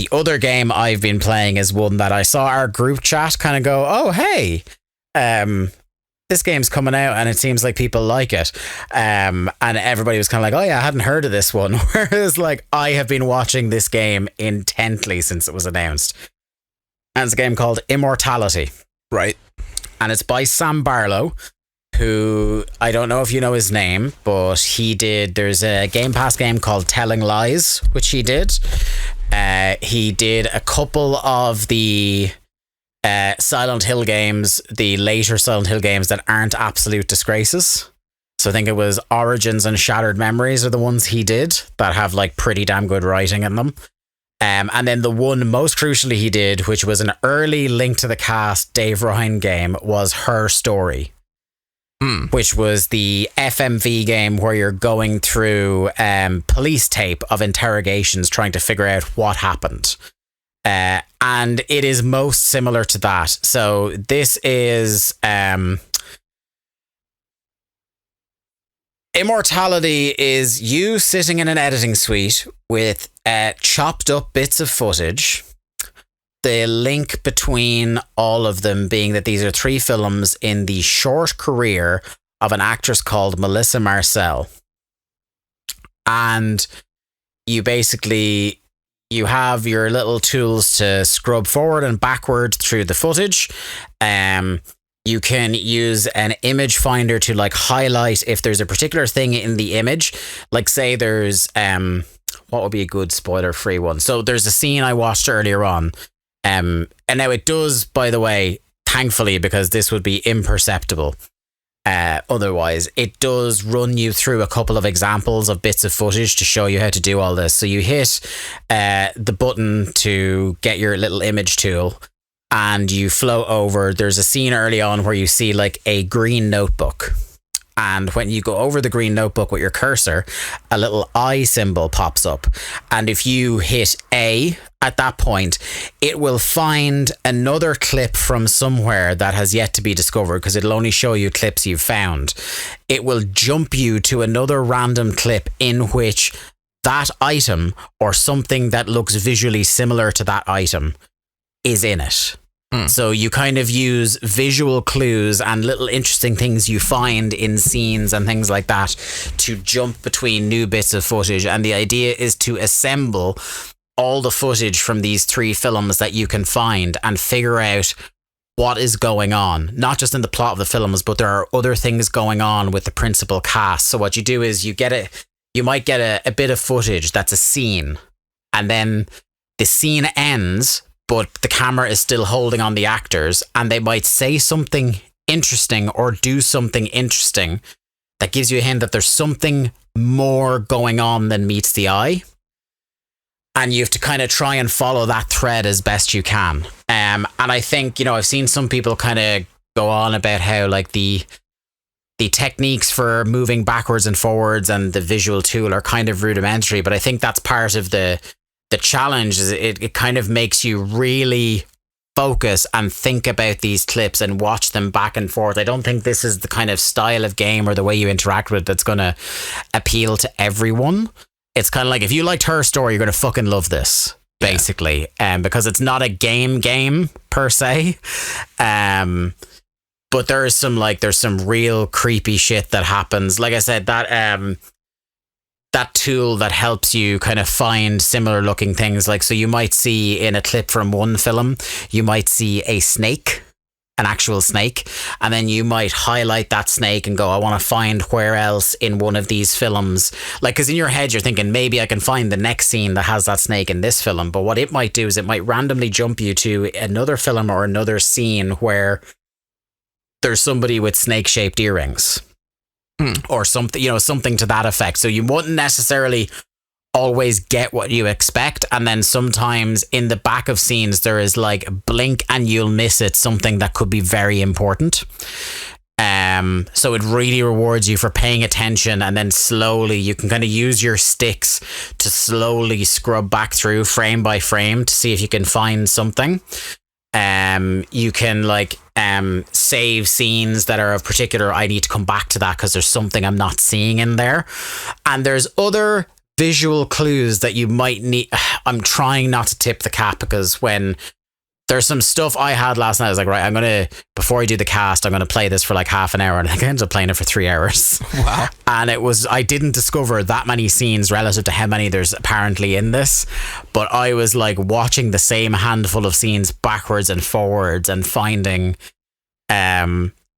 the other game I've been playing is one that I saw our group chat kind of go, oh, hey, this game's coming out and it seems like people like it. And everybody was kind of like, oh yeah, I hadn't heard of this one. Whereas like I have been watching this game intently since it was announced. And it's a game called Immortality. Right. And it's by Sam Barlow, who I don't know if you know his name, but there's a Game Pass game called Telling Lies, which he did. He did a couple of the Silent Hill games, the later Silent Hill games that aren't absolute disgraces. So I think it was Origins and Shattered Memories are the ones he did that have like pretty damn good writing in them. And then the one most crucially he did, which was an early Link to the Cast Dave Ryan game, was Her Story. Which was the FMV game where you're going through police tape of interrogations trying to figure out what happened. And it is most similar to that. So this is Immortality is you sitting in an editing suite with chopped up bits of footage. The link between all of them being that these are 3 films in the short career of an actress called Melissa Marcel. And you have your little tools to scrub forward and backward through the footage. You can use an image finder to like highlight if there's a particular thing in the image. Like say there's, what would be a good spoiler-free one? So there's a scene I watched earlier on. And now it does, by the way, thankfully, because this would be imperceptible. Otherwise, it does run you through a couple of examples of bits of footage to show you how to do all this. So you hit the button to get your little image tool and you float over. There's a scene early on where you see like a green notebook. And when you go over the green notebook with your cursor, a little eye symbol pops up. And if you hit A at that point, it will find another clip from somewhere that has yet to be discovered because it'll only show you clips you've found. It will jump you to another random clip in which that item or something that looks visually similar to that item is in it. So you kind of use visual clues and little interesting things you find in scenes and things like that to jump between new bits of footage. And the idea is to assemble all the footage from these 3 films that you can find and figure out what is going on, not just in the plot of the films, but there are other things going on with the principal cast. So what you do is you might get a bit of footage that's a scene, and then the scene ends, but the camera is still holding on the actors and they might say something interesting or do something interesting that gives you a hint that there's something more going on than meets the eye. And you have to kind of try and follow that thread as best you can. And I think, I've seen some people kind of go on about how like the techniques for moving backwards and forwards and the visual tool are kind of rudimentary, but I think that's part of the challenge. Is it kind of makes you really focus and think about these clips and watch them back and forth. I don't think this is the kind of style of game or the way you interact with it that's going to appeal to everyone. It's kind of like if you liked Her Story, you're going to fucking love this, basically. Because it's not a game per se. But there's some real creepy shit that happens. Like I said, that tool that helps you kind of find similar looking things. Like, so you might see in a clip from one film, you might see a snake, an actual snake, and then you might highlight that snake and go, I want to find where else in one of these films. Like, because in your head, you're thinking, maybe I can find the next scene that has that snake in this film. But what it might do is it might randomly jump you to another film or another scene where there's somebody with snake-shaped earrings. Or something, something to that effect. So you wouldn't necessarily always get what you expect. And then sometimes in the back of scenes, there is like blink and you'll miss it, something that could be very important. So it really rewards you for paying attention, and then slowly you can kind of use your sticks to slowly scrub back through frame by frame to see if you can find something. You can save scenes that are of particular, I need to come back to that because there's something I'm not seeing in there. And there's other visual clues that you might need. I'm trying not to tip the cap, because when there's some stuff I had last night, I was like, right, before I do the cast, I'm going to play this for like half an hour. And I think I ended up playing it for 3 hours. Wow. And I didn't discover that many scenes relative to how many there's apparently in this. But I was like watching the same handful of scenes backwards and forwards and finding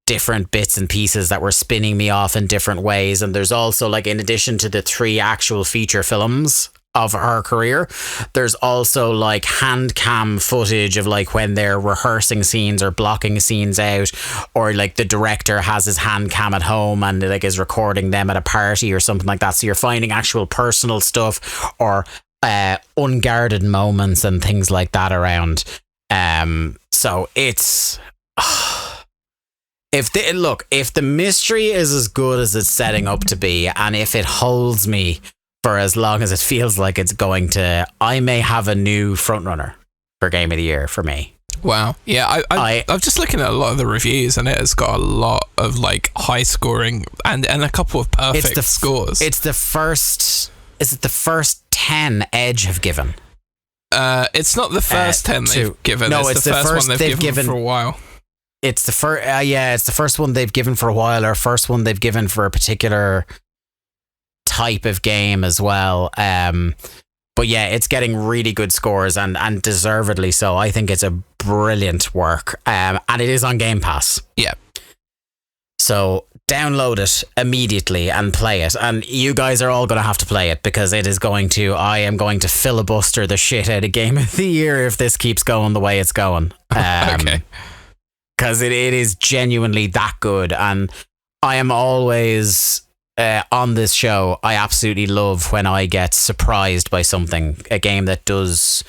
different bits and pieces that were spinning me off in different ways. And there's also, like, in addition to the 3 actual feature films of her career, there's also like hand cam footage of like when they're rehearsing scenes or blocking scenes out, or like the director has his hand cam at home and like is recording them at a party or something like that. So you're finding actual personal stuff or unguarded moments and things like that around. So it's if the mystery is as good as it's setting up to be, and if it holds me for as long as it feels like it's going to, I may have a new frontrunner for Game of the Year for me. Wow. Yeah, I'm just looking at a lot of the reviews, and it has got a lot of like high scoring and a couple of perfect scores. It's the first. Is it the first 10 Edge have given? It's not the first 10 they've given. No, it's the first one they've given for a while. It's the first. It's the first one they've given for a while, or first one they've given for a particular type of game as well. But yeah, it's getting really good scores and deservedly so. I think it's a brilliant work, and it is on Game Pass. Yeah. So download it immediately and play it. And you guys are all going to have to play it, because it is I am going to filibuster the shit out of Game of the Year if this keeps going the way it's going. Okay. Because it is genuinely that good. And I am always... on this show, I absolutely love when I get surprised by something, a game that does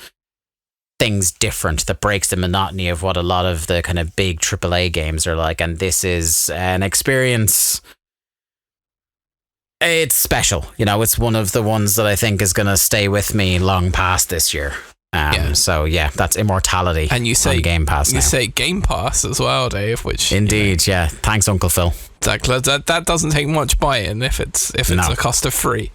things different, that breaks the monotony of what a lot of the kind of big AAA games are like. And this is an experience. It's special, it's one of the ones that I think is going to stay with me long past this year. So yeah, that's Immortality. And you say on Game Pass now. You say Game Pass as well, Dave, which indeed, yeah. Thanks, Uncle Phil. Exactly. That doesn't take much buy-in if it's a cost of free.